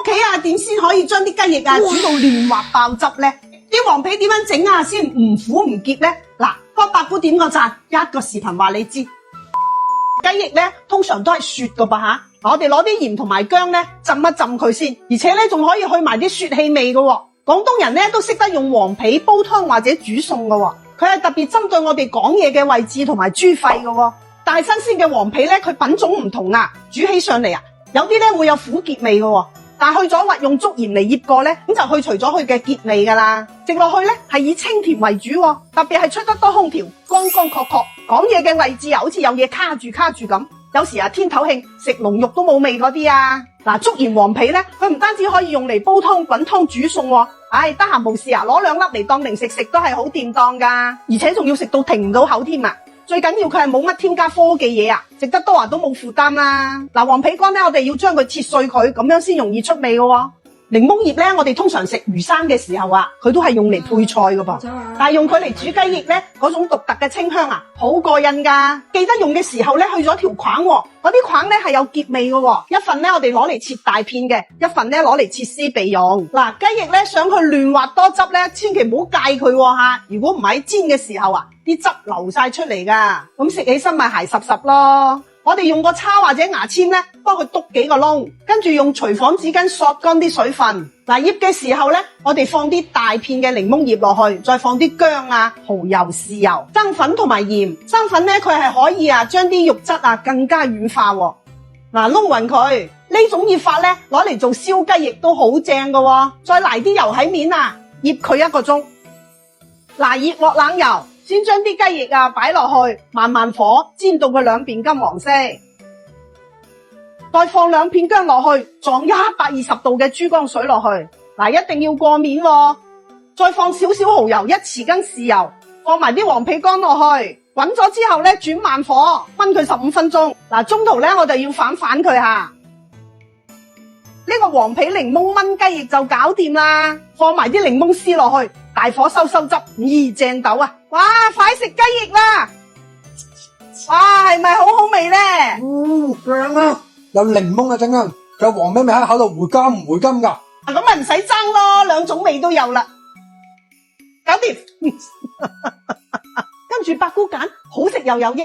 屋企啊，點先可以將啲雞翼啊煮到嫩滑爆汁咧？啲黃皮點樣整啊先唔苦唔澀咧？嗱，幫八姑點個讚，一個視頻話你知。雞翼咧通常都係雪噶噃吓，我哋攞啲鹽同埋薑咧浸一浸佢先，而且咧仲可以去埋啲雪氣味噶。廣東人咧都識得用黃皮煲湯或者煮餸噶，佢係特別針對我哋講嘢嘅位置同埋豬肺噶。但係新鮮嘅黃皮咧，佢品種唔同啊，煮起上嚟啊，有啲咧會有苦澀味噶。但係去咗用竹鹽嚟醃過咧，咁就去除咗佢嘅澀味噶啦。食落去咧係以清甜為主，特別係出得多空調，乾乾確確，講嘢嘅位置啊，好似有嘢卡住咁。有時啊天頭慶食龍肉都冇味嗰啲啊。嗱，竹鹽黃皮咧，佢唔單止可以用嚟煲湯、滾湯、煮餸，得閒無事啊，攞兩粒嚟當零食食都係好掂當噶，而且仲要食到停唔到口添啊！最緊要佢係冇乜添加科技嘢啊，食得多啊都冇負擔啦。嗱，黃皮乾咧，我哋要將佢切碎佢，咁樣先容易出味嘅喎。檸檬葉咧，我哋通常食魚生嘅時候啊，佢都係用嚟配菜嘅噃。但係用佢嚟煮雞翼咧，嗰種獨特嘅清香啊，好過癮噶。記得用嘅時候咧，去咗條框喎，嗰啲框咧係有澀味嘅喎。一份咧我哋攞嚟切大片嘅，一份咧攞嚟切絲備用。嗱，雞翼咧想佢嫩滑多汁咧，千祈唔好戒佢喎吓。如果唔係煎嘅時候啊，啲汁流晒出嚟噶，咁食起身咪鞋濕濕咯。我哋用個叉或者牙籤咧，幫佢篤幾個窿，跟住用廚房紙巾索乾啲水分。嗱，醃嘅時候咧，我哋放啲大片嘅檸檬葉落去，再放啲薑啊、蠔油、豉油、生粉同埋鹽。生粉咧，佢係可以將啲肉質更加軟化。嗱，撈勻佢呢種醃法咧，攞嚟做燒雞翼都好正噶。再嚟啲油喺面醃佢1個鐘。嗱，熱鑊冷油。先將啲雞翼擺落去，慢慢火煎到佢兩邊金黃色，再放2片薑落去，撞120度嘅珠江水落去，一定要過面喎。再放少少蠔油，1匙羹豉油，放埋啲黃皮乾落去，滾咗之後咧轉慢火燜佢15分鐘。中途咧我哋要反佢下。呢個黃皮檸檬燜雞翼就搞掂啦，放埋啲檸檬絲落去，大火收汁，正斗啊！哇，快食雞翼啦！哇，係咪好好味咧？正啊！有檸檬嘅整香，仲有黃皮味喺口度回甘唔回甘噶？咁咪唔使爭咯，2種味都有啦，搞掂。跟住八姑揀，好食又有益。